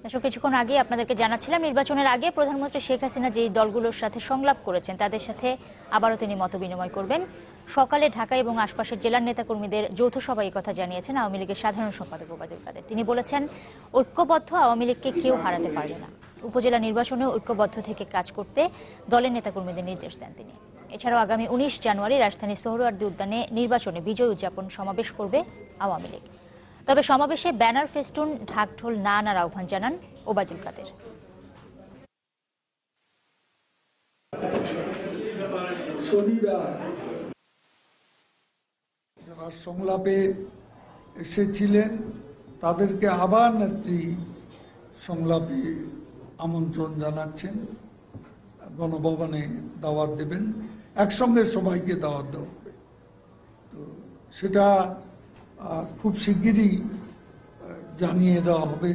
দর্শক, কিছুক্ষণ আগে আপনাদেরকে জানাচ্ছিলাম নির্বাচনের আগে প্রধানমন্ত্রী শেখ হাসিনা যেই দলগুলোর সাথে সংলাপ করেছেন তাদের সাথে আবারও তিনি মত বিনিময় করবেন। সকালে ঢাকা এবং আশপাশের জেলার নেতাকর্মীদের যৌথ সভায় কথা জানিয়েছেন আওয়ামী লীগের সাধারণ সম্পাদক ওবায়দুল কাদের। তিনি বলেছেন, ঐক্যবদ্ধ আওয়ামী লীগকে কেউ হারাতে পারবে না। উপজেলা নির্বাচনেও ঐক্যবদ্ধ থেকে কাজ করতে দলের নেতাকর্মীদের নির্দেশ দেন তিনি। এছাড়াও আগামী 19 জানুয়ারি রাজধানীর সোহরাওয়ার্দী উদ্যানে নির্বাচনে বিজয় উদযাপন সমাবেশ করবে আওয়ামী লীগ। তবে সমাবেশে ব্যানার, ফেস্টুন, ঢাকঢোল না আনার আহ্বান জানান ওবায়দুল কাদের। যারা সংলাপে এসেছিলেন তাদেরকে আবার নেত্রী সংলাপে আমন্ত্রণ জানাচ্ছেন, গণভবনে দাওয়াত দেবেন, একসঙ্গে সবাইকে দাওয়াত দেওয়া হবে। তো সেটা খুব শিগগিরই জানিয়ে দেওয়া হবে।